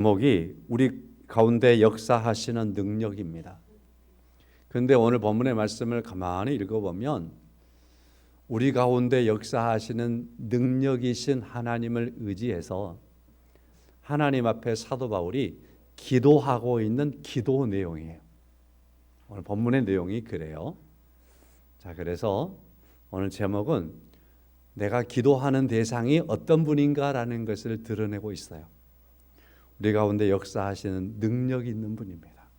제목이 우리 가운데 역사하시는 능력입니다. 그런데 오늘 본문의 말씀을 가만히 읽어보면 우리 가운데 역사하시는 능력이신 하나님을 의지해서 하나님 앞에 사도 바울이 기도하고 있는 기도 내용이에요. 오늘 본문의 내용이 그래요. 자, 그래서 오늘 제목은 내가 기도하는 대상이 어떤 분인가라는 것을 드러내고 있어요. 우리 가운데 역사하시는 능력 있는 분입니다.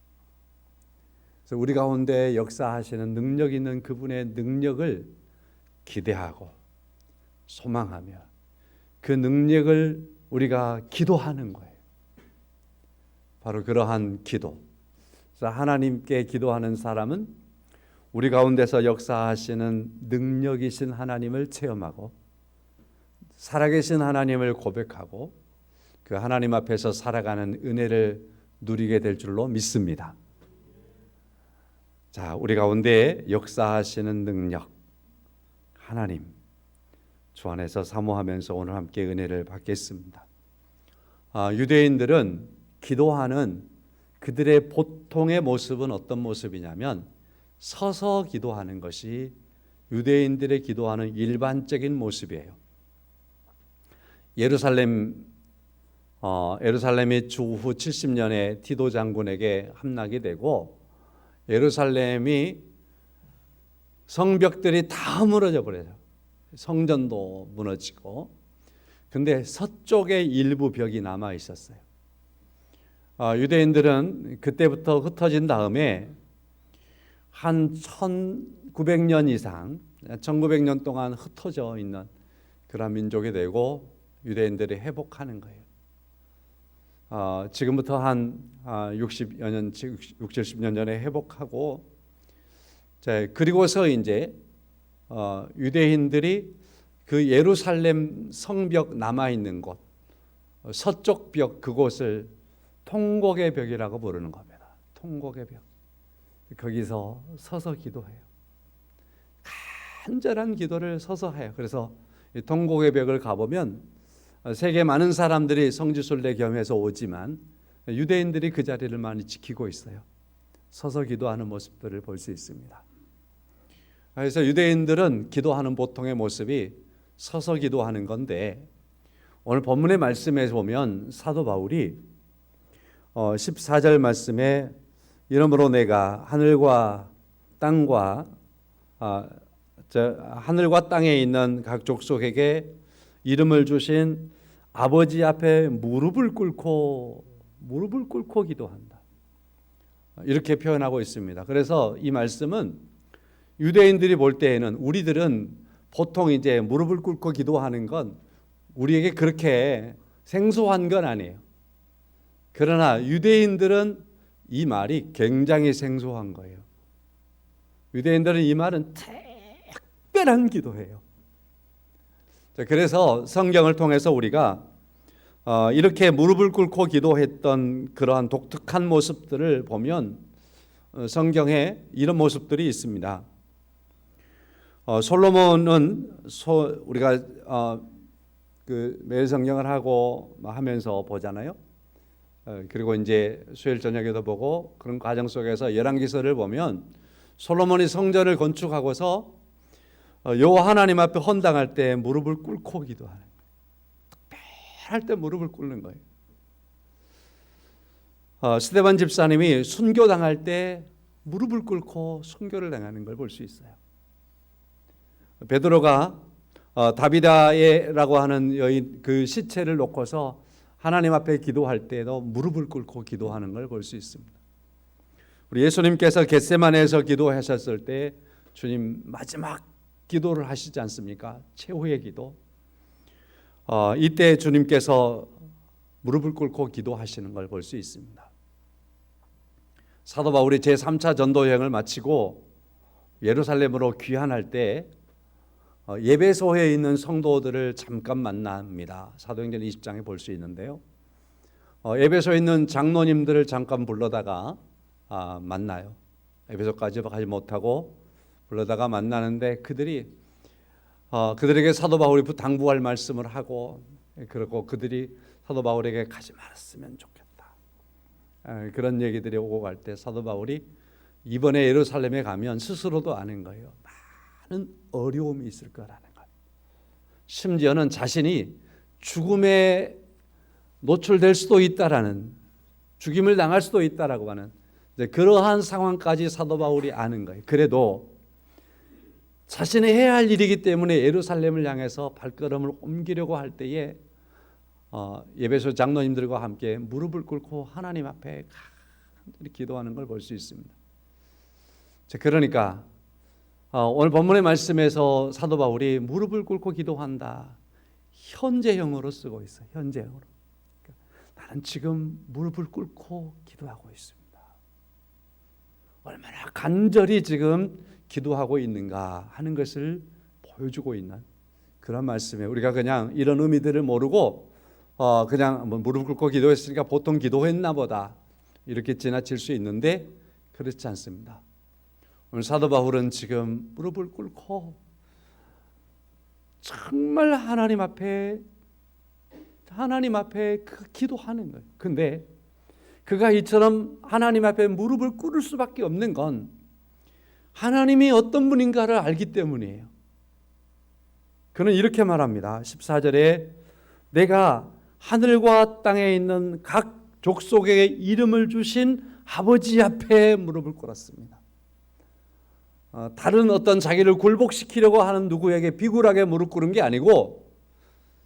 그래서 우리 가운데 역사하시는 능력 있는 그분의 능력을 기대하고 소망하며 그 능력을 우리가 기도하는 거예요. 바로 그러한 기도. 그래서 하나님께 기도하는 사람은 우리 가운데서 역사하시는 능력이신 하나님을 체험하고 살아계신 하나님을 고백하고 그 하나님 앞에서 살아가는 은혜를 누리게 될 줄로 믿습니다. 자, 우리 가운데 역사하시는 능력 하나님 주 안에서 사모하면서 오늘 함께 은혜를 받겠습니다. 유대인들은 기도하는 그들의 보통의 모습은 어떤 모습이냐면 서서 기도하는 것이 유대인들의 기도하는 일반적인 모습이에요. 예루살렘이 주후 70년에 디도 장군에게 함락이 되고 예루살렘이 성벽들이 다 무너져 버려요. 성전도 무너지고. 근데 서쪽에 일부 벽이 남아 있었어요. 유대인들은 그때부터 흩어진 다음에 한 1900년 이상 1900년 동안 흩어져 있는 그런 민족이 되고 유대인들이 회복하는 거예요. 지금부터 한 60여 년, 70년 전에 회복하고, 자, 그리고서 이제 유대인들이 그 예루살렘 성벽 남아 있는 곳, 서쪽 벽 그곳을 통곡의 벽이라고 부르는 겁니다. 통곡의 벽. 거기서 서서 기도해요. 간절한 기도를 서서 해요. 그래서 이 통곡의 벽을 가보면 세계 많은 사람들이 성지순례 겸해서 오지만 유대인들이 그 자리를 많이 지키고 있어요. 서서 기도하는 모습들을 볼 수 있습니다. 그래서 유대인들은 기도하는 보통의 모습이 서서 기도하는 건데 오늘 본문의 말씀에 보면 사도 바울이 14절 말씀에 이러므로 내가 하늘과 땅에 있는 각 족속에게 이름을 주신 아버지 앞에 무릎을 꿇고 기도한다. 이렇게 표현하고 있습니다. 그래서 이 말씀은 유대인들이 볼 때에는 우리들은 보통 이제 무릎을 꿇고 기도하는 건 우리에게 그렇게 생소한 건 아니에요. 그러나 유대인들은 이 말이 굉장히 생소한 거예요. 유대인들은 이 말은 특별한 기도예요. 그래서 성경을 통해서 우리가 이렇게 무릎을 꿇고 기도했던 그러한 독특한 모습들을 보면 성경에 이런 모습들이 있습니다. 솔로몬은 우리가 그 매일 성경을 하고 하면서 보잖아요. 그리고 이제 수요일 저녁에도 보고 그런 과정 속에서 열왕기서를 보면 솔로몬이 성전을 건축하고서 여호와 하나님 앞에 헌당할 때 무릎을 꿇고 기도하는 거예요. 특별할 때 무릎을 꿇는 거예요. 스데반 집사님이 순교당할 때 무릎을 꿇고 순교를 당하는 걸 볼 수 있어요. 베드로가 다비다라고 하는 여인 그 시체를 놓고서 하나님 앞에 기도할 때도 무릎을 꿇고 기도하는 걸 볼 수 있습니다. 우리 예수님께서 겟세마네에서 기도하셨을 때 주님 마지막 기도를 하시지 않습니까? 최후의 기도. 이때 주님께서 무릎을 꿇고 기도하시는 걸 볼 수 있습니다. 사도 바울이 제3차 전도 여행을 마치고 예루살렘으로 귀환할 때 예배소에 있는 성도들을 잠깐 만납니다. 사도행전 20장에 볼 수 있는데요. 예배소에 있는 장로님들을 잠깐 불러다가 만나요. 예배소까지 가지 못하고 불러다가 만나는데 그들에게 사도 바울이 당부할 말씀을 하고 그리고 그들이 사도 바울에게 가지 말았으면 좋겠다. 그런 얘기들이 오고 갈 때 사도 바울이 이번에 예루살렘에 가면 스스로도 아는 거예요. 많은 어려움이 있을 거라는 것. 심지어는 자신이 죽음에 노출될 수도 있다라는, 죽임을 당할 수도 있다라고 하는 그러한 상황까지 사도 바울이 아는 거예요. 그래도 자신이 해야 할 일이기 때문에 예루살렘을 향해서 발걸음을 옮기려고 할 때에 예배소 장로님들과 함께 무릎을 꿇고 하나님 앞에 간절히 기도하는 걸 볼 수 있습니다. 그러니까 오늘 본문의 말씀에서 사도 바울이 무릎을 꿇고 기도한다, 현재형으로 쓰고 있어요. 현재형으로. 나는 지금 무릎을 꿇고 기도하고 있습니다. 얼마나 간절히 지금 기도하고 있는가 하는 것을 보여주고 있는 그런 말씀에, 우리가 그냥 이런 의미들을 모르고 그냥 무릎 꿇고 기도했으니까 보통 기도했나 보다 이렇게 지나칠 수 있는데 그렇지 않습니다. 오늘 사도 바울은 지금 무릎을 꿇고 정말 하나님 앞에 기도하는 거예요. 근데 그가 이처럼 하나님 앞에 무릎을 꿇을 수밖에 없는 건 하나님이 어떤 분인가를 알기 때문이에요. 그는 이렇게 말합니다. 14절에 내가 하늘과 땅에 있는 각 족속에게 이름을 주신 아버지 앞에 무릎을 꿇었습니다. 다른 어떤 자기를 굴복시키려고 하는 누구에게 비굴하게 무릎 꿇은 게 아니고,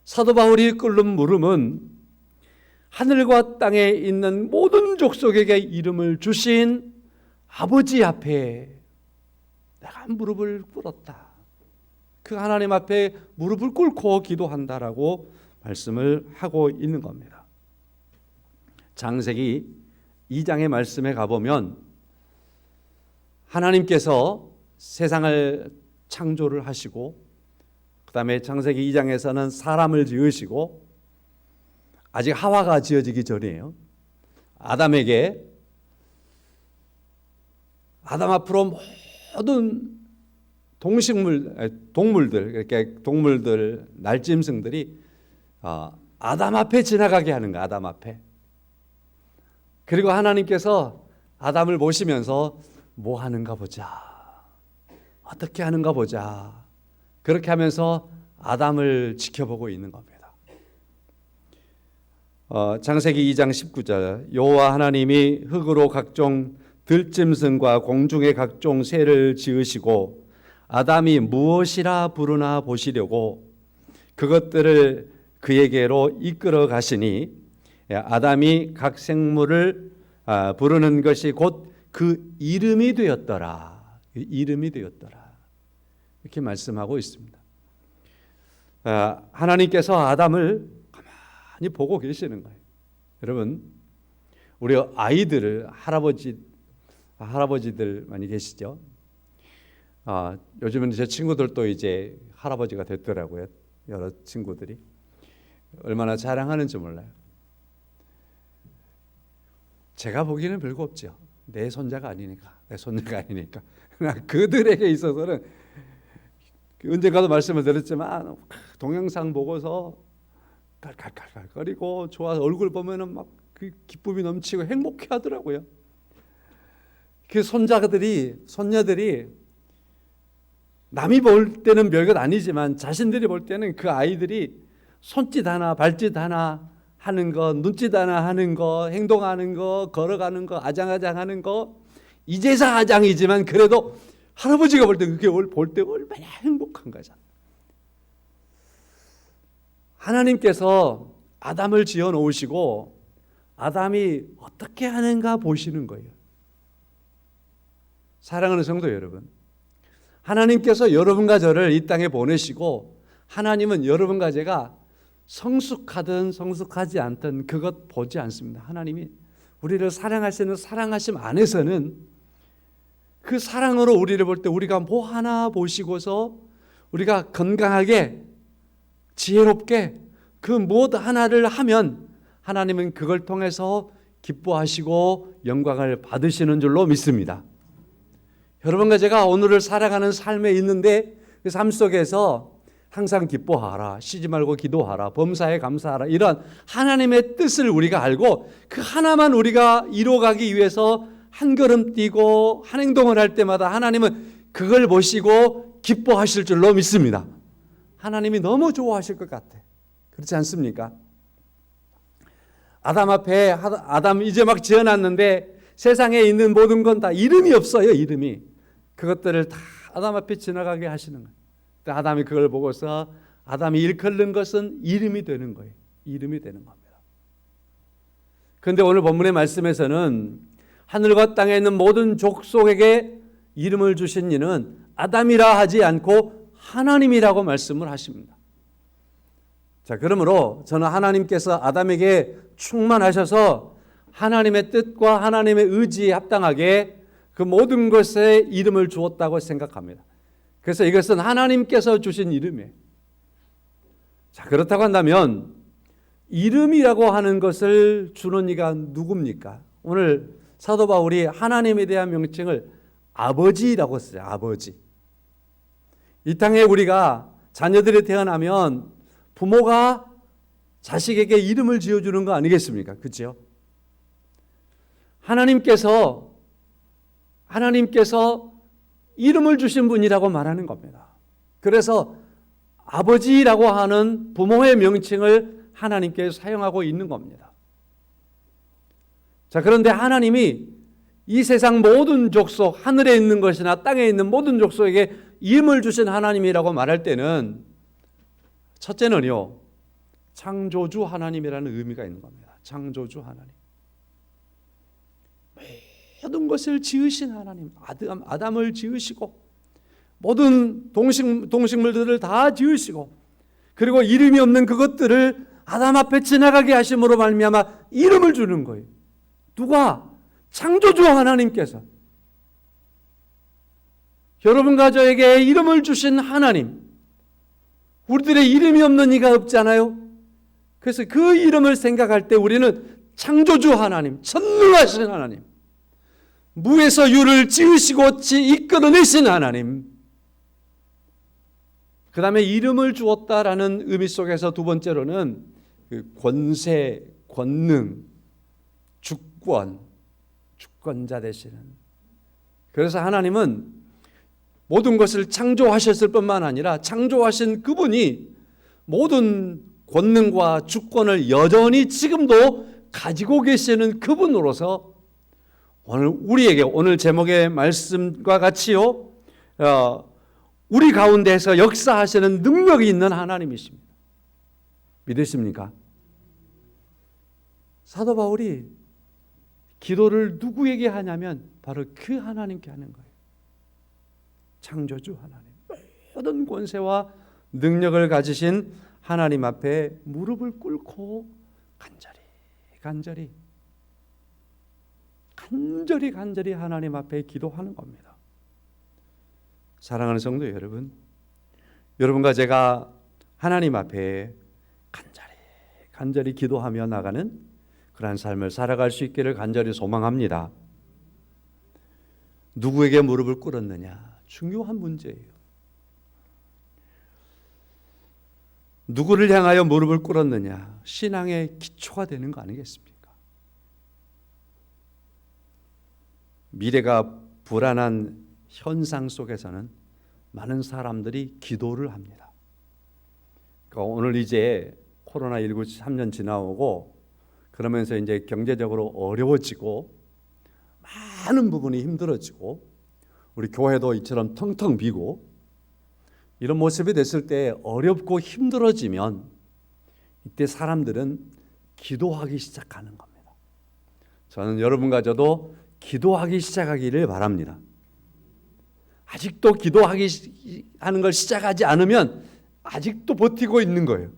사도 바울이 꿇는 무릎은 하늘과 땅에 있는 모든 족속에게 이름을 주신 아버지 앞에 내가 무릎을 꿇었다. 그 하나님 앞에 무릎을 꿇고 기도한다라고 말씀을 하고 있는 겁니다. 창세기 2장의 말씀에 가보면 하나님께서 세상을 창조를 하시고, 그 다음에 창세기 2장에서는 사람을 지으시고, 아직 하와가 지어지기 전이에요. 아담에게, 아담 앞으로 모든 동물들, 날짐승들이 아담 앞에 지나가게 하는 거야. 아담 앞에. 그리고 하나님께서 아담을 보시면서 뭐 하는가 보자, 어떻게 하는가 보자, 그렇게 하면서 아담을 지켜보고 있는 겁니다. 창세기 2장 19절, 여호와 하나님이 흙으로 각종 들짐승과 공중의 각종 새를 지으시고 아담이 무엇이라 부르나 보시려고 그것들을 그에게로 이끌어 가시니 아담이 각 생물을 부르는 것이 곧 그 이름이 되었더라. 이름이 되었더라. 이렇게 말씀하고 있습니다. 하나님께서 아담을 가만히 보고 계시는 거예요. 여러분, 우리 아이들을 할아버지들 많이 계시죠? 요즘은 제 친구들도 이제 할아버지가 됐더라고요. 여러 친구들이. 얼마나 자랑하는지 몰라요. 제가 보기에는 별거 없죠. 내 손자가 아니니까. 그들에게 있어서는 언젠가도 말씀을 드렸지만 동영상 보고서 깔깔깔깔거리고 좋아서 얼굴 보면은 막 그 기쁨이 넘치고 행복해 하더라고요. 그 손녀들이 남이 볼 때는 별것 아니지만 자신들이 볼 때는 그 아이들이 손짓 하나 발짓 하나 하는 거, 눈짓 하나 하는 거, 행동하는 거, 걸어가는 거, 아장아장하는 거, 이제서 아장이지만 그래도 할아버지가 볼 때 그게 볼 때 얼마나 행복한 거잖아. 하나님께서 아담을 지어 놓으시고 아담이 어떻게 하는가 보시는 거예요. 사랑하는 성도 여러분, 하나님께서 여러분과 저를 이 땅에 보내시고 하나님은 여러분과 제가 성숙하든 성숙하지 않든 그것 보지 않습니다. 하나님이 우리를 사랑하시는 사랑하심 안에서는 그 사랑으로 우리를 볼 때 우리가 뭐 하나 보시고서 우리가 건강하게 지혜롭게 그 무엇 하나를 하면 하나님은 그걸 통해서 기뻐하시고 영광을 받으시는 줄로 믿습니다. 여러분과 제가 오늘을 살아가는 삶에 있는데 그 삶 속에서 항상 기뻐하라, 쉬지 말고 기도하라, 범사에 감사하라, 이런 하나님의 뜻을 우리가 알고 그 하나만 우리가 이루어가기 위해서 한 걸음 뛰고 한 행동을 할 때마다 하나님은 그걸 보시고 기뻐하실 줄로 믿습니다. 하나님이 너무 좋아하실 것 같아. 그렇지 않습니까? 아담 앞에 아담 이제 막 지어놨는데 세상에 있는 모든 건 다 이름이 없어요. 이름이. 그것들을 다 아담 앞에 지나가게 하시는 거예요. 아담이 그걸 보고서 아담이 일컬는 것은 이름이 되는 거예요. 이름이 되는 겁니다. 그런데 오늘 본문의 말씀에서는 하늘과 땅에 있는 모든 족속에게 이름을 주신 이는 아담이라 하지 않고 하나님이라고 말씀을 하십니다. 자, 그러므로 저는 하나님께서 아담에게 충만하셔서 하나님의 뜻과 하나님의 의지에 합당하게 그 모든 것에 이름을 주었다고 생각합니다. 그래서 이것은 하나님께서 주신 이름이에요. 자, 그렇다고 한다면 이름이라고 하는 것을 주는 이가 누굽니까? 오늘 사도 바울이 하나님에 대한 명칭을 아버지라고 써요. 아버지. 이 땅에 우리가 자녀들이 태어나면 부모가 자식에게 이름을 지어주는 거 아니겠습니까? 그렇죠? 하나님께서 이름을 주신 분이라고 말하는 겁니다. 그래서 아버지라고 하는 부모의 명칭을 하나님께 사용하고 있는 겁니다. 자, 그런데 하나님이 이 세상 모든 족속, 하늘에 있는 것이나 땅에 있는 모든 족속에게 이름을 주신 하나님이라고 말할 때는 첫째는요, 창조주 하나님이라는 의미가 있는 겁니다. 창조주 하나님. 모든 것을 지으신 하나님, 아담을 지으시고 모든 동식물들을 다 지으시고 그리고 이름이 없는 그것들을 아담 앞에 지나가게 하심으로 말미암아 이름을 주는 거예요. 누가? 창조주 하나님께서. 여러분과 저에게 이름을 주신 하나님. 우리들의 이름이 없는 이가 없잖아요. 그래서 그 이름을 생각할 때 우리는 창조주 하나님, 전능하신 하나님, 무에서 유를 지으시고 이끌어내신 하나님, 그 다음에 이름을 주었다라는 의미 속에서 두 번째로는 그 권세, 권능, 주권자 되시는. 그래서 하나님은 모든 것을 창조하셨을 뿐만 아니라 창조하신 그분이 모든 권능과 주권을 여전히 지금도 가지고 계시는 그분으로서 오늘 제목의 말씀과 같이요, 우리 가운데서 역사하시는 능력이 있는 하나님이십니다. 믿으십니까? 사도 바울이 기도를 누구에게 하냐면 바로 그 하나님께 하는 거예요. 창조주 하나님, 모든 권세와 능력을 가지신 하나님 앞에 무릎을 꿇고 간절히 하나님 앞에 기도하는 겁니다. 사랑하는 성도 여러분, 여러분과 제가 하나님 앞에 간절히 기도하며 나가는 그러한 삶을 살아갈 수 있기를 간절히 소망합니다. 누구에게 무릎을 꿇었느냐? 중요한 문제예요. 누구를 향하여 무릎을 꿇었느냐? 신앙의 기초가 되는 거 아니겠습니까? 미래가 불안한 현상 속에서는 많은 사람들이 기도를 합니다. 그러니까 오늘 이제 코로나19 3년 지나오고 그러면서 이제 경제적으로 어려워지고 많은 부분이 힘들어지고 우리 교회도 이처럼 텅텅 비고 이런 모습이 됐을 때 어렵고 힘들어지면 이때 사람들은 기도하기 시작하는 겁니다. 저는 여러분과 저도 기도하기 시작하기를 바랍니다. 아직도 하는 걸 시작하지 않으면 아직도 버티고 있는 거예요.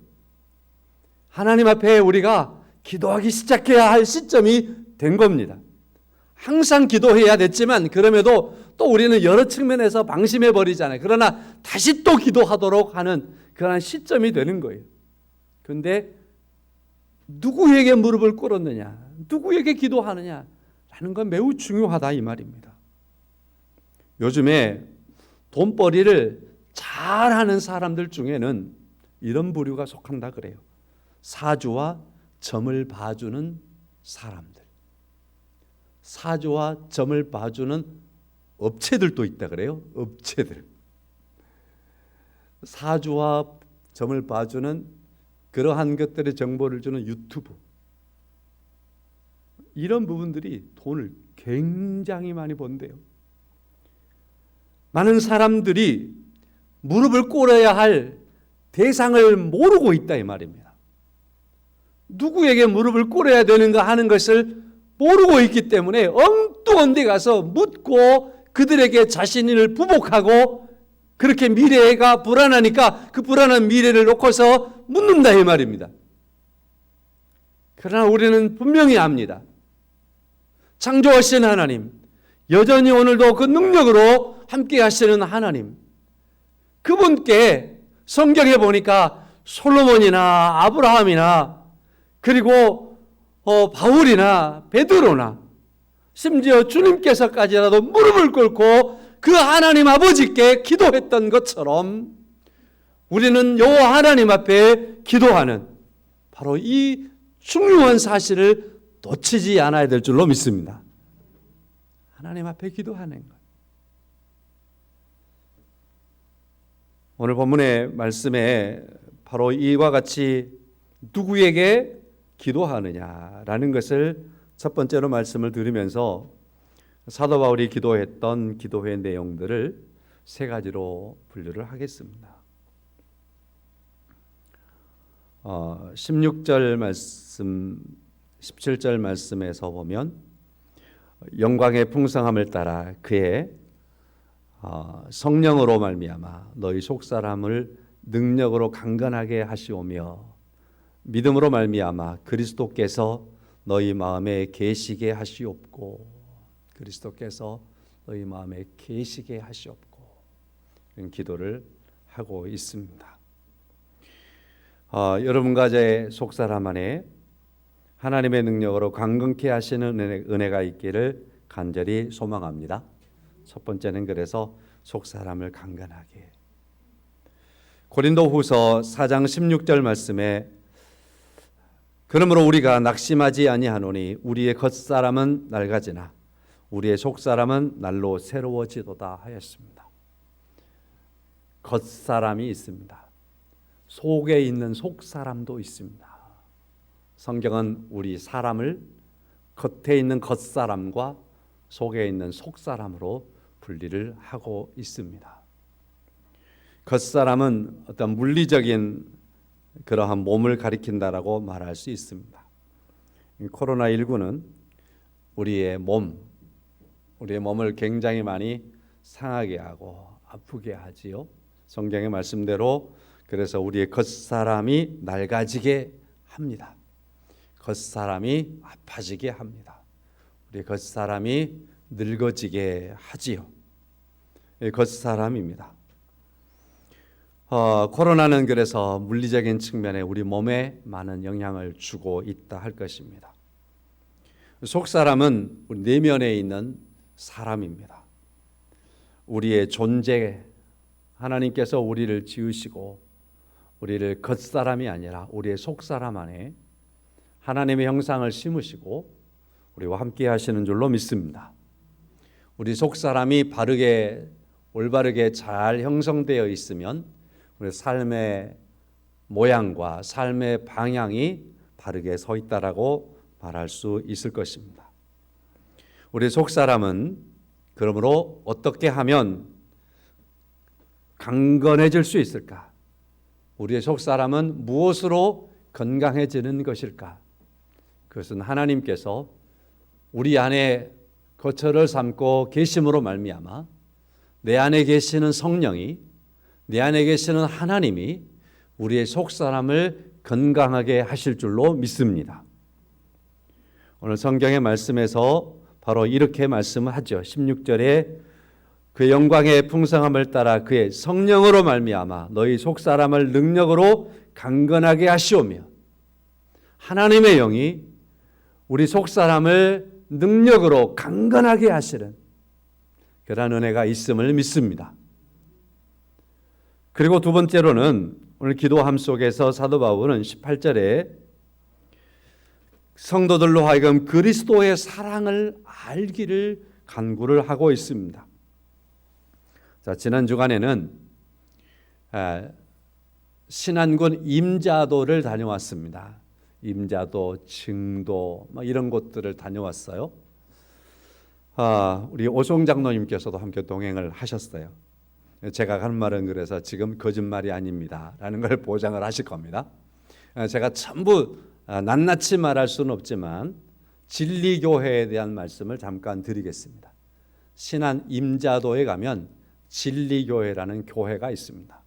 하나님 앞에 우리가 기도하기 시작해야 할 시점이 된 겁니다. 항상 기도해야 됐지만 그럼에도 또 우리는 여러 측면에서 방심해 버리잖아요. 그러나 다시 또 기도하도록 하는 그런 시점이 되는 거예요. 그런데 누구에게 무릎을 꿇었느냐, 누구에게 기도하느냐 라는 건 매우 중요하다 이 말입니다. 요즘에 돈벌이를 잘 잘하는 사람들 중에는 이런 부류가 속한다 그래요. 사주와 점을 봐주는 사람들. 사주와 점을 봐주는 업체들도 있다 그래요. 업체들. 사주와 점을 봐주는 그러한 것들의 정보를 주는 유튜브. 이런 부분들이 돈을 굉장히 많이 번대요. 많은 사람들이 무릎을 꿇어야 할 대상을 모르고 있다 이 말입니다. 누구에게 무릎을 꿇어야 되는가 하는 것을 모르고 있기 때문에 엉뚱한 데 가서 묻고 그들에게 자신을 부복하고 그렇게 미래가 불안하니까 그 불안한 미래를 놓고서 묻는다 이 말입니다. 그러나 우리는 분명히 압니다. 창조하신 하나님, 여전히 오늘도 그 능력으로 함께 하시는 하나님, 그분께 성경에 보니까 솔로몬이나 아브라함이나 그리고 바울이나 베드로나 심지어 주님께서까지라도 무릎을 꿇고 그 하나님 아버지께 기도했던 것처럼 우리는 여호와 하나님 앞에 기도하는 바로 이 중요한 사실을 놓치지 않아야 될 줄로 믿습니다. 하나님 앞에 기도하는 것. 오늘 본문의 말씀에 바로 이와 같이 누구에게 기도하느냐라는 것을 첫 번째로 말씀을 드리면서 사도 바울이 기도했던 기도의 내용들을 세 가지로 분류를 하겠습니다. 16절 말씀, 17절 말씀에서 보면 영광의 풍성함을 따라 그의 성령으로 말미암아 너희 속사람을 능력으로 강건하게 하시오며 믿음으로 말미암아 그리스도께서 너희 마음에 계시게 하시옵고 그리스도께서 너희 마음에 계시게 하시옵고 이런 기도를 하고 있습니다. 여러분과 제 속사람 안에 하나님의 능력으로 강건케 하시는 은혜가 있기를 간절히 소망합니다. 첫 번째는 그래서 속사람을 강건하게. 고린도후서 4장 16절 말씀에 그러므로 우리가 낙심하지 아니하노니 우리의 겉사람은 낡아지나 우리의 속사람은 날로 새로워지도다 하였습니다. 겉사람이 있습니다. 속에 있는 속사람도 있습니다. 성경은 우리 사람을 겉에 있는 겉사람과 속에 있는 속사람으로 분리를 하고 있습니다. 겉사람은 어떤 물리적인 그러한 몸을 가리킨다라고 말할 수 있습니다. 코로나19는 우리의 몸을 굉장히 많이 상하게 하고 아프게 하지요. 성경의 말씀대로 그래서 우리의 겉사람이 낡아지게 합니다. 겉사람이 아파지게 합니다. 우리 겉사람이 늙어지게 하지요. 겉사람입니다. 코로나는 그래서 물리적인 측면에 우리 몸에 많은 영향을 주고 있다 할 것입니다. 속사람은 우리 내면에 있는 사람입니다. 우리의 존재, 하나님께서 우리를 지으시고 우리를 겉사람이 아니라 우리의 속사람 안에 하나님의 형상을 심으시고 우리와 함께 하시는 줄로 믿습니다. 우리 속사람이 바르게 올바르게 잘 형성되어 있으면 우리 삶의 모양과 삶의 방향이 바르게 서 있다라고 말할 수 있을 것입니다. 우리 속사람은 그러므로 어떻게 하면 강건해질 수 있을까? 우리의 속사람은 무엇으로 건강해지는 것일까? 그것은 하나님께서 우리 안에 거처를 삼고 계심으로 말미암아 내 안에 계시는 성령이 내 안에 계시는 하나님이 우리의 속사람을 건강하게 하실 줄로 믿습니다. 오늘 성경의 말씀에서 바로 이렇게 말씀을 하죠. 16절에 그 영광의 풍성함을 따라 그의 성령으로 말미암아 너희 속사람을 능력으로 강건하게 하시오며 하나님의 영이 우리 속사람을 능력으로 강건하게 하시는 그러한 은혜가 있음을 믿습니다. 그리고 두 번째로는 오늘 기도함 속에서 사도 바울은 18절에 성도들로 하여금 그리스도의 사랑을 알기를 간구를 하고 있습니다. 자, 지난 주간에는 신안군 임자도를 다녀왔습니다. 임자도, 증도 이런 곳들을 다녀왔어요. 우리 오송 장로님께서도 함께 동행을 하셨어요. 제가 하는 말은 그래서 지금 거짓말이 아닙니다 라는 걸 보장을 하실 겁니다. 제가 전부 낱낱이 말할 수는 없지만 진리교회에 대한 말씀을 잠깐 드리겠습니다. 신안 임자도에 가면 진리교회라는 교회가 있습니다.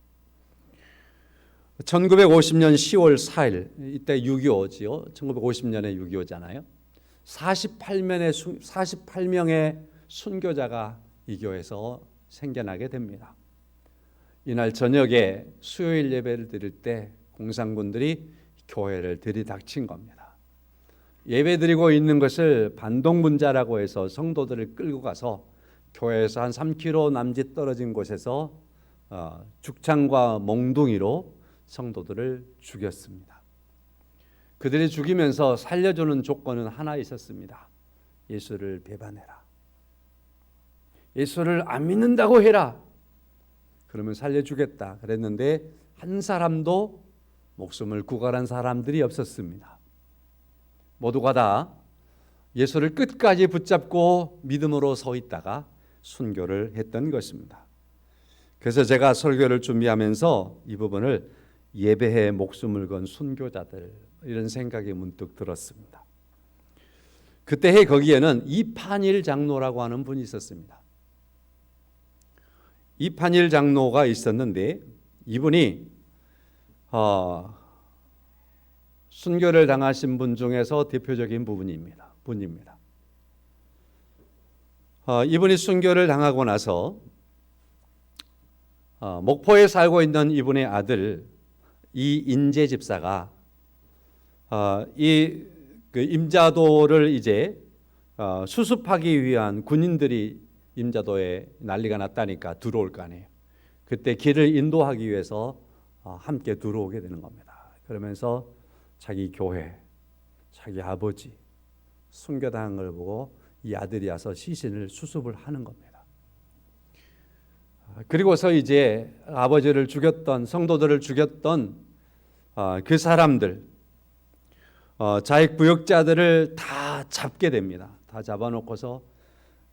1950년 10월 4일 이때 6.25지요. 1950년에 6.25잖아요. 48명의 순교자가 이 교회에서 생겨나게 됩니다. 이날 저녁에 수요일 예배를 드릴 때 공산군들이 교회를 들이닥친 겁니다. 예배 드리고 있는 것을 반동분자라고 해서 성도들을 끌고 가서 교회에서 한 3km 남짓 떨어진 곳에서 죽창과 몽둥이로 성도들을 죽였습니다. 그들이 죽이면서 살려주는 조건은 하나 있었습니다. 예수를 배반해라. 예수를 안 믿는다고 해라. 그러면 살려주겠다 그랬는데 한 사람도 목숨을 구걸한 사람들이 없었습니다. 모두가 다 예수를 끝까지 붙잡고 믿음으로 서 있다가 순교를 했던 것입니다. 그래서 제가 설교를 준비하면서 이 부분을 예배에 목숨을 건 순교자들 이런 생각이 문득 들었습니다. 그때 거기에는 이판일 장로라고 하는 분이 있었습니다. 이판일 장로가 있었는데 이분이 순교를 당하신 분 중에서 대표적인 분입니다. 이분이 순교를 당하고 나서 목포에 살고 있는 이분의 아들 이인재 집사가 이 임자도를 이제 수습하기 위한 군인들이 임자도에 난리가 났다니까 들어올 거 아니에요. 그때 길을 인도하기 위해서 함께 들어오게 되는 겁니다. 그러면서 자기 교회, 자기 아버지 순교당한 걸 보고 이 아들이 와서 시신을 수습을 하는 겁니다. 그리고서 이제 아버지를 죽였던 성도들을 죽였던 그 사람들 자익 부역자들을 다 잡게 됩니다. 다 잡아놓고서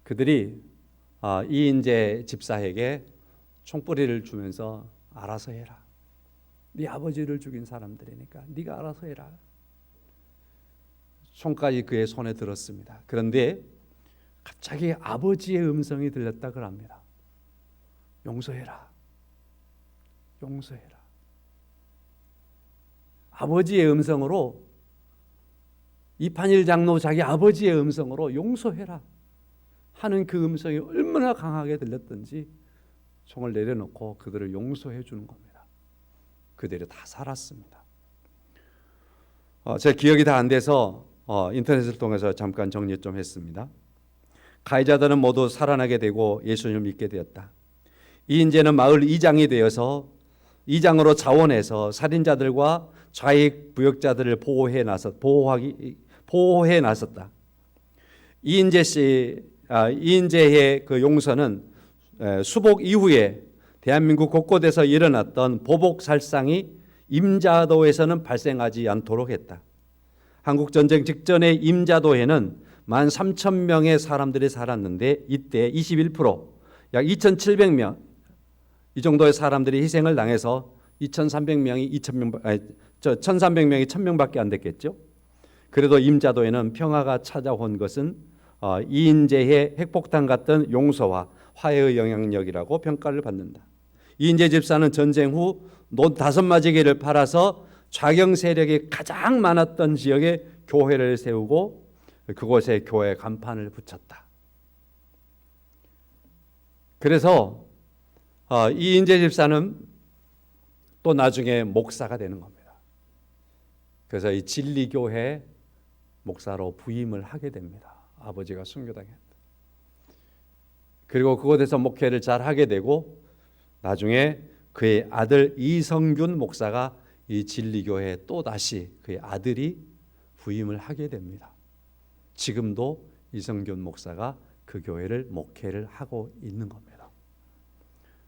그들이 이인재 집사에게 총뿌리를 주면서 알아서 해라. 네 아버지를 죽인 사람들이니까 네가 알아서 해라. 총까지 그의 손에 들었습니다. 그런데 갑자기 아버지의 음성이 들렸다 그럽니다. 용서해라. 용서해라. 아버지의 음성으로 이판일 장로 자기 아버지의 음성으로 용서해라 하는 그 음성이 얼마나 강하게 들렸던지 총을 내려놓고 그들을 용서해 주는 겁니다. 그들이 다 살았습니다. 제 기억이 다 안 돼서 인터넷을 통해서 잠깐 정리 좀 했습니다. 가해자들은 모두 살아나게 되고 예수님을 믿게 되었다. 이인재는 마을 이장이 되어서 이장으로 자원해서 살인자들과 좌익 부역자들을 보호해 나섰다. 이인재의 그 용서는 수복 이후에 대한민국 곳곳에서 일어났던 보복 살상이 임자도에서는 발생하지 않도록 했다. 한국전쟁 직전에 임자도에는 13,000명의 사람들이 살았는데 이때 21%, 약 2,700명 이 정도의 사람들이 희생을 당해서 1,300명이 1,000명밖에 안 됐겠죠. 그래도 임자도에는 평화가 찾아온 것은 이인재의 핵폭탄 같은 용서와 화해의 영향력이라고 평가를 받는다. 이인재 집사는 전쟁 후 논 5마지기를 팔아서 좌경 세력이 가장 많았던 지역에 교회를 세우고 그곳에 교회 간판을 붙였다. 그래서 이인재 집사는 또 나중에 목사가 되는 겁니다. 그래서 이 진리교회 목사로 부임을 하게 됩니다. 아버지가 순교당했다. 그리고 그곳에서 목회를 잘 하게 되고 나중에 그의 아들 이성균 목사가 이 진리교회에 또다시 그의 아들이 부임을 하게 됩니다. 지금도 이성균 목사가 그 교회를 목회를 하고 있는 겁니다.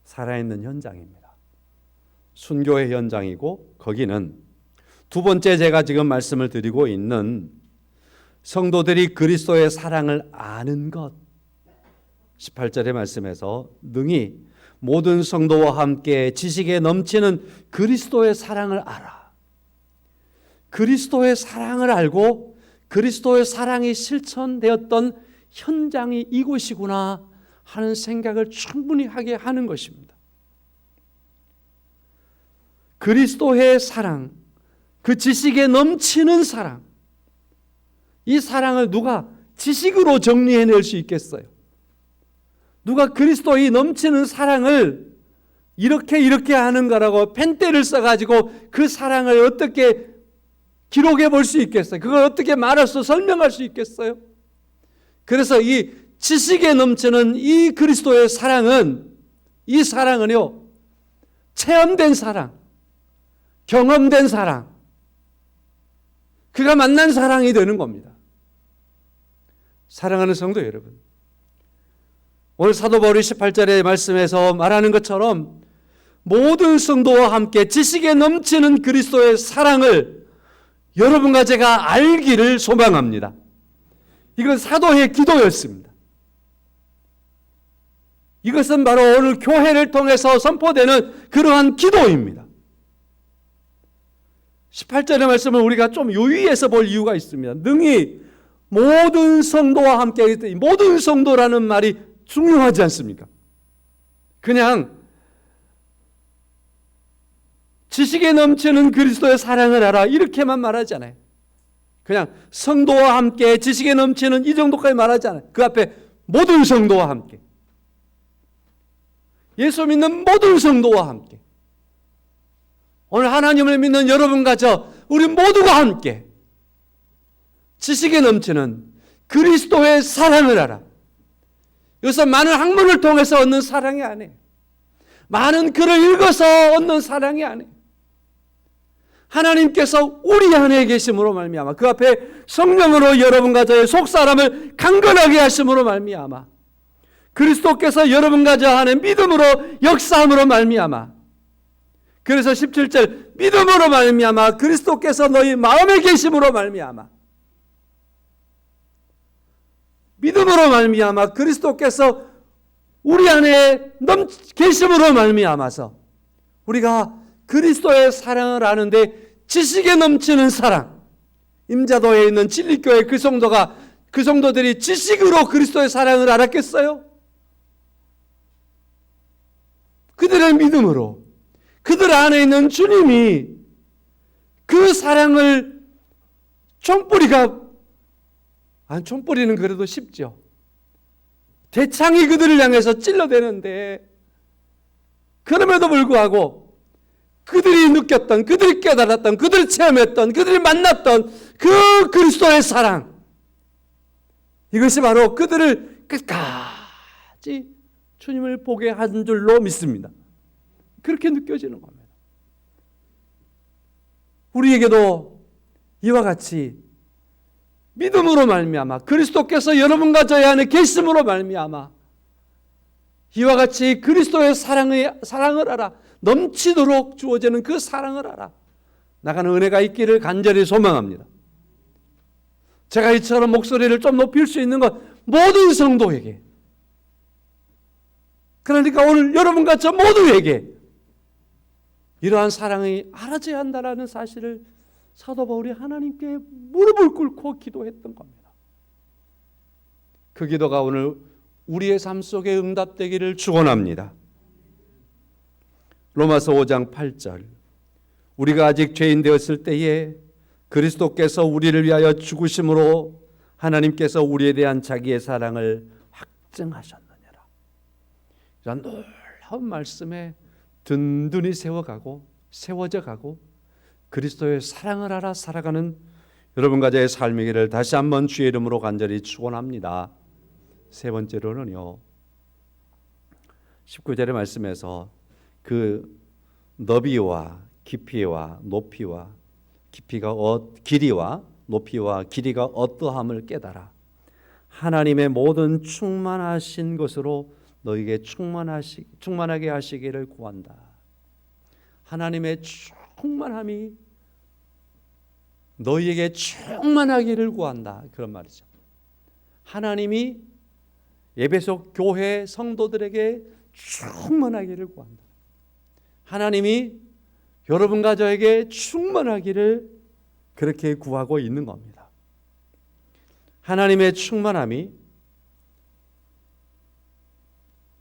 살아있는 현장입니다. 순교의 현장이고, 거기는 두 번째 제가 지금 말씀을 드리고 있는 성도들이 그리스도의 사랑을 아는 것, 18절의 말씀에서 능히 모든 성도와 함께 지식에 넘치는 그리스도의 사랑을 알아. 그리스도의 사랑을 알고 그리스도의 사랑이 실천되었던 현장이 이곳이구나 하는 생각을 충분히 하게 하는 것입니다. 그리스도의 사랑, 그 지식에 넘치는 사랑, 이 사랑을 누가 지식으로 정리해낼 수 있겠어요? 누가 그리스도의 넘치는 사랑을 이렇게 하는 거라고 펜대를 써가지고 그 사랑을 어떻게 기록해 볼 수 있겠어요? 그걸 어떻게 말해서 설명할 수 있겠어요? 그래서 이 지식에 넘치는 이 그리스도의 사랑은, 이 사랑은요, 체험된 사랑, 경험된 사랑, 그가 만난 사랑이 되는 겁니다. 사랑하는 성도 여러분, 오늘 사도 바울이 18절의 말씀에서 말하는 것처럼 모든 성도와 함께 지식에 넘치는 그리스도의 사랑을 여러분과 제가 알기를 소망합니다. 이건 사도의 기도였습니다. 이것은 바로 오늘 교회를 통해서 선포되는 그러한 기도입니다. 18절의 말씀을 우리가 좀 유의해서 볼 이유가 있습니다. 능히 모든 성도와 함께, 모든 성도라는 말이 중요하지 않습니까? 그냥 지식에 넘치는 그리스도의 사랑을 알아 이렇게만 말하지 않아요. 그냥 성도와 함께 지식에 넘치는 이 정도까지 말하지 않아요. 그 앞에 모든 성도와 함께, 예수 믿는 모든 성도와 함께, 오늘 하나님을 믿는 여러분과 우리 모두가 함께 지식에 넘치는 그리스도의 사랑을 알아. 이것은 많은 학문을 통해서 얻는 사랑이 아니에요. 많은 글을 읽어서 얻는 사랑이 아니에요. 하나님께서 우리 안에 계심으로 말미암아, 그 앞에 성령으로 여러분과 저의 속사람을 강건하게 하심으로 말미암아, 그리스도께서 여러분과 저 안에 믿음으로 역사함으로 말미암아, 그래서 17절 믿음으로 말미암아 그리스도께서 너희 마음에 계심으로 말미암아, 믿음으로 말미암아 그리스도께서 우리 안에 계심으로 말미암아서 우리가 그리스도의 사랑을 아는데 지식에 넘치는 사랑, 임자도에 있는 진리교회 그 성도들이 지식으로 그리스도의 사랑을 알았겠어요? 그들의 믿음으로, 그들 안에 있는 주님이 그 사랑을 총뿌리는 그래도 쉽죠. 대창이 그들을 향해서 찔러대는데, 그럼에도 불구하고 그들이 느꼈던, 그들이 깨달았던, 그들이 체험했던, 그들이 만났던 그 그리스도의 사랑, 이것이 바로 그들을 끝까지 주님을 보게 한 줄로 믿습니다. 그렇게 느껴지는 겁니다. 우리에게도 이와 같이 믿음으로 말미암아 그리스도께서 여러분과 저희 안에 계심으로 말미암아 이와 같이 그리스도의 사랑을 알아, 넘치도록 주어지는 그 사랑을 알아 나가는 은혜가 있기를 간절히 소망합니다. 제가 이처럼 목소리를 좀 높일 수 있는 것, 모든 성도에게, 그러니까 오늘 여러분과 저 모두에게 이러한 사랑이 알아져야 한다는 사실을 사도 바울이 하나님께 무릎을 꿇고 기도했던 겁니다. 그 기도가 오늘 우리의 삶 속에 응답되기를 축원합니다. 로마서 5장 8절, 우리가 아직 죄인 되었을 때에 그리스도께서 우리를 위하여 죽으심으로 하나님께서 우리에 대한 자기의 사랑을 확증하셨느니라. 이런 놀라운 말씀에 든든히 세워져 가고 그리스도의 사랑을 알아 살아가는 여러분과 저의 삶이기를 다시 한번 주의 이름으로 간절히 축원합니다. 세 번째로는요, 19절의 말씀에서 그 너비와 깊이와 높이와 길이와 높이와 길이가 어떠함을 깨달아 하나님의 모든 충만하신 것으로 너에게 충만하게 하시기를 구한다. 하나님의 충만함이 너희에게 충만하기를 구한다. 그런 말이죠. 하나님이 에베소 교회 성도들에게 충만하기를 구한다. 하나님이 여러분과 저에게 충만하기를 그렇게 구하고 있는 겁니다. 하나님의 충만함이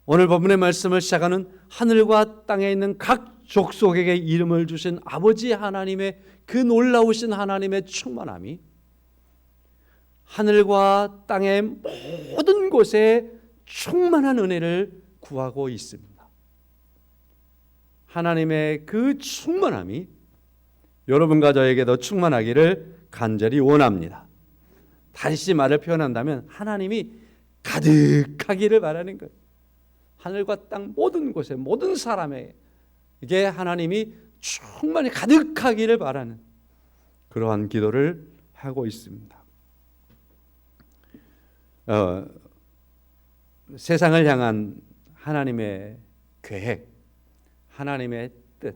오늘 본문의 말씀을 시작하는 하늘과 땅에 있는 각 족속에게 이름을 주신 아버지 하나님의 그 놀라우신 하나님의 충만함이 하늘과 땅의 모든 곳에 충만한 은혜를 구하고 있습니다. 하나님의 그 충만함이 여러분과 저에게도 충만하기를 간절히 원합니다. 다시 말을 표현한다면 하나님이 가득하기를 바라는 거예요. 하늘과 땅 모든 곳에 모든 사람에게 하나님이 충만히 가득하기를 바라는 그러한 기도를 하고 있습니다. 세상을 향한 하나님의 계획, 하나님의 뜻,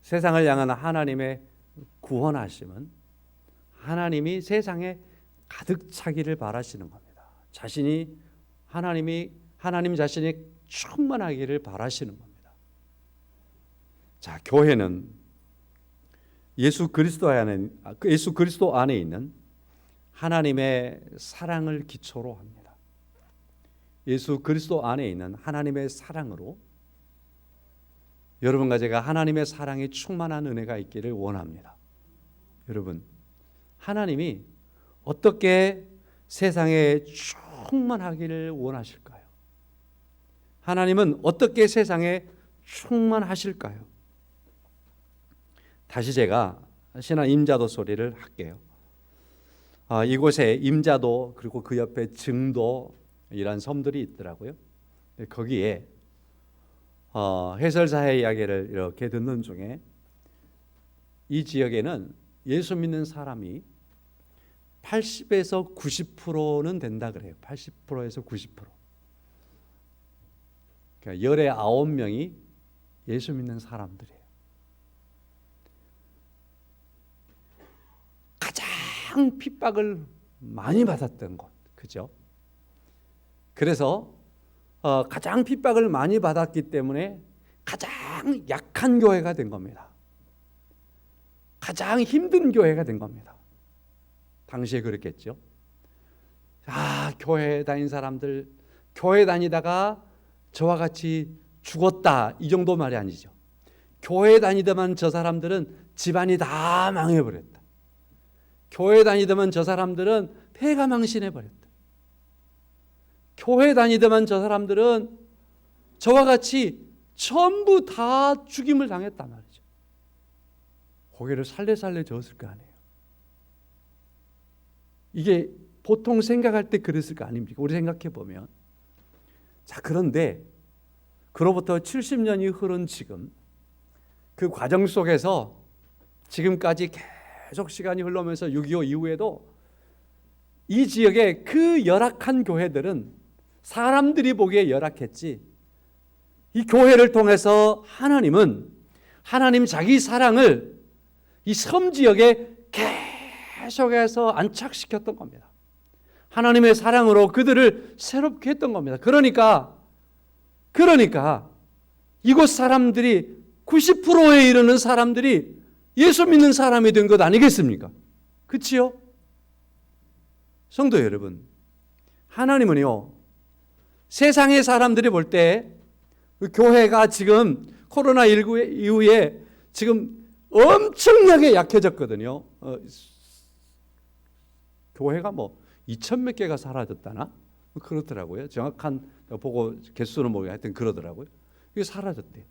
세상을 향한 하나님의 구원하심은 하나님이 세상에 가득 차기를 바라시는 겁니다. 하나님 자신이 충만하기를 바라시는 겁니다. 자, 교회는 예수 그리스도 안에 있는 하나님의 사랑을 기초로 합니다. 예수 그리스도 안에 있는 하나님의 사랑으로 여러분과 제가 하나님의 사랑에 충만한 은혜가 있기를 원합니다. 여러분, 하나님이 어떻게 세상에 충만하기를 원하실까요? 하나님은 어떻게 세상에 충만하실까요? 다시 제가 신한 임자도 소리를 할게요. 이곳에 임자도 그리고 그 옆에 증도 이란 섬들이 있더라고요. 거기에 해설사의 이야기를 이렇게 듣는 중에 이 지역에는 예수 믿는 사람이 80에서 90%는 된다 그래요. 80%에서 90%. 그러니까 열에 9명이 예수 믿는 사람들이에요. 가장 핍박을 많이 받았던 곳, 그죠? 그래서 가장 핍박을 많이 받았기 때문에 가장 약한 교회가 된 겁니다. 가장 힘든 교회가 된 겁니다. 당시에 그랬겠죠. 교회 다닌 사람들, 교회 다니다가 저와 같이 죽었다, 이 정도 말이 아니죠. 교회 다니더만 저 사람들은 집안이 다 망해버렸다. 교회 다니더만 저 사람들은 폐가 망신해버렸다. 교회 다니더만 저 사람들은 저와 같이 전부 다 죽임을 당했단 말이죠. 고개를 살레살레 저었을 거 아니에요. 이게 보통 생각할 때 그랬을 거 아닙니까? 우리 생각해 보면. 자, 그런데 그로부터 70년이 흐른 지금 그 과정 속에서 지금까지 계속 시간이 흘러면서 6.25 이후에도 이 지역의 그 열악한 교회들은 사람들이 보기에 열악했지, 이 교회를 통해서 하나님 자기 사랑을 이 섬 지역에 계속해서 안착시켰던 겁니다. 하나님의 사랑으로 그들을 새롭게 했던 겁니다. 그러니까 이곳 사람들이 90%에 이르는 사람들이 예수 믿는 사람이 된 것 아니겠습니까? 그치요? 성도 여러분, 하나님은요, 세상의 사람들이 볼 때 교회가 지금 코로나19 이후에 지금 엄청나게 약해졌거든요. 교회가 2,000몇 개가 사라졌다나? 그렇더라고요. 정확한 보고 개수는 모르겠어요. 하여튼 그러더라고요. 이게 사라졌대요.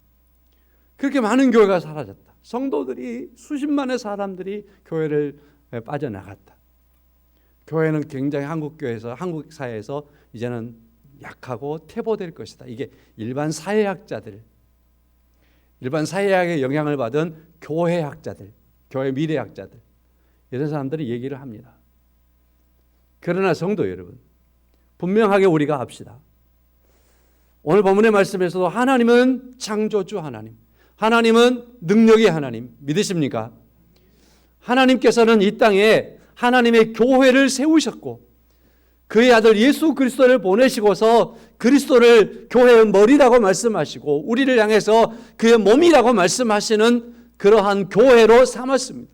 그렇게 많은 교회가 사라졌다. 성도들이 수십만의 사람들이 교회를 빠져나갔다. 교회는 굉장히 한국 사회에서 이제는 약하고 퇴보될 것이다. 이게 일반 사회학자들, 일반 사회학의 영향을 받은 교회학자들, 교회 미래학자들, 이런 사람들이 얘기를 합니다. 그러나 성도 여러분, 분명하게 우리가 합시다. 오늘 본문의 말씀에서도 하나님은 창조주 하나님, 하나님은 능력의 하나님, 믿으십니까? 하나님께서는 이 땅에 하나님의 교회를 세우셨고 그의 아들 예수 그리스도를 보내시고서 그리스도를 교회의 머리라고 말씀하시고 우리를 향해서 그의 몸이라고 말씀하시는 그러한 교회로 삼았습니다.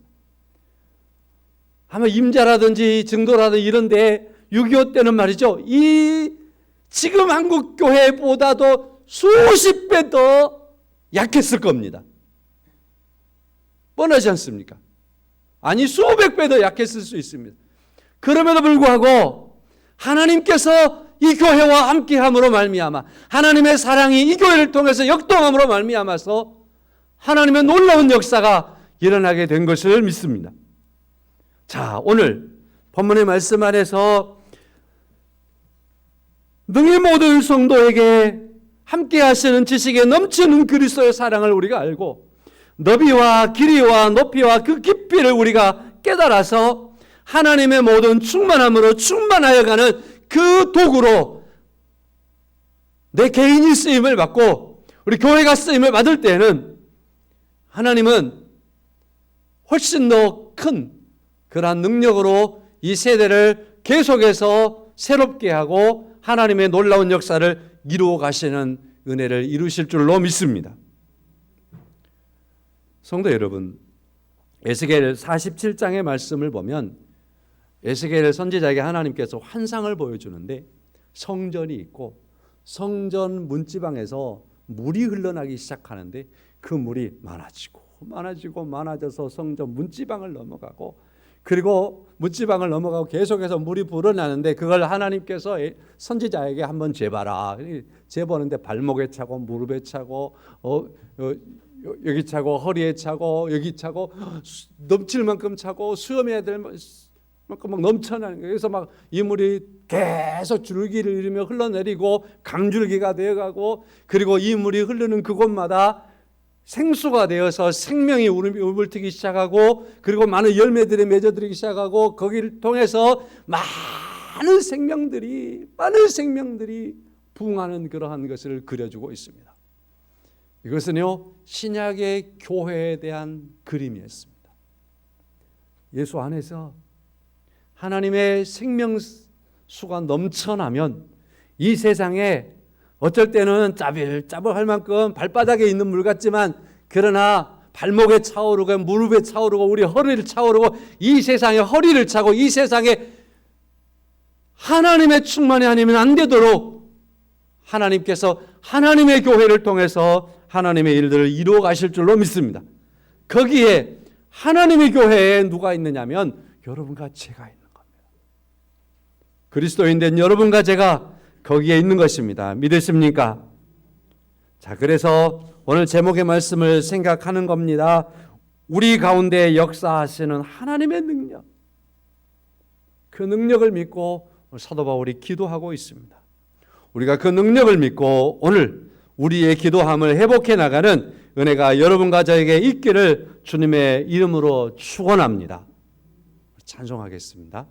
아마 임자라든지 증도라든지 이런 데 6.25 때는 말이죠. 이 지금 한국 교회보다도 수십 배 더 약했을 겁니다. 뻔하지 않습니까? 아니 수백 배 더 약했을 수 있습니다. 그럼에도 불구하고 하나님께서 이 교회와 함께함으로 말미암아 하나님의 사랑이 이 교회를 통해서 역동함으로 말미암아서 하나님의 놀라운 역사가 일어나게 된 것을 믿습니다. 자, 오늘 본문의 말씀 안에서 능히 모든 성도에게 함께 하시는 지식에 넘치는 그리스도의 사랑을 우리가 알고 너비와 길이와 높이와 그 깊이를 우리가 깨달아서 하나님의 모든 충만함으로 충만하여 가는 그 도구로 내 개인이 쓰임을 받고 우리 교회가 쓰임을 받을 때는 하나님은 훨씬 더 큰 그러한 능력으로 이 세대를 계속해서 새롭게 하고 하나님의 놀라운 역사를 이루어 가시는 은혜를 이루실 줄로 믿습니다. 성도 여러분, 에스겔 47장의 말씀을 보면 에스겔 선지자에게 하나님께서 환상을 보여주는데 성전이 있고 성전 문지방에서 물이 흘러나기 시작하는데 그 물이 많아져서 성전 문지방을 넘어가고 그리고 문지방을 넘어가고 계속해서 물이 불어나는데 그걸 하나님께서 선지자에게 한번 재봐라. 재보는데 발목에 차고 무릎에 차고 여기 차고 허리에 차고 여기 차고 넘칠 만큼 차고 수염해야 될 만큼 막 넘쳐나는 거예요. 그래서 막 이 물이 계속 줄기를 이루며 흘러내리고 강줄기가 되어가고 그리고 이 물이 흐르는 그곳마다 생수가 되어서 생명이 울불트기 시작하고 그리고 많은 열매들이 맺어들기 시작하고 거기를 통해서 많은 생명들이 부흥하는 그러한 것을 그려주고 있습니다. 이것은요 신약의 교회에 대한 그림이었습니다. 예수 안에서 하나님의 생명수가 넘쳐나면 이 세상에 어쩔 때는 짜불짜불할 만큼 발바닥에 있는 물 같지만 그러나 발목에 차오르고 무릎에 차오르고 우리 허리를 차오르고 이 세상에 허리를 차고 이 세상에 하나님의 충만이 아니면 안 되도록 하나님께서 하나님의 교회를 통해서 하나님의 일들을 이루어 가실 줄로 믿습니다. 거기에 하나님의 교회에 누가 있느냐면 여러분과 제가 있는 겁니다. 그리스도인 된 여러분과 제가 거기에 있는 것입니다. 믿으십니까? 자, 그래서 오늘 제목의 말씀을 생각하는 겁니다. 우리 가운데 역사하시는 하나님의 능력. 그 능력을 믿고 사도 바울이 기도하고 있습니다. 우리가 그 능력을 믿고 오늘 우리의 기도함을 회복해 나가는 은혜가 여러분과 저에게 있기를 주님의 이름으로 축원합니다. 찬송하겠습니다.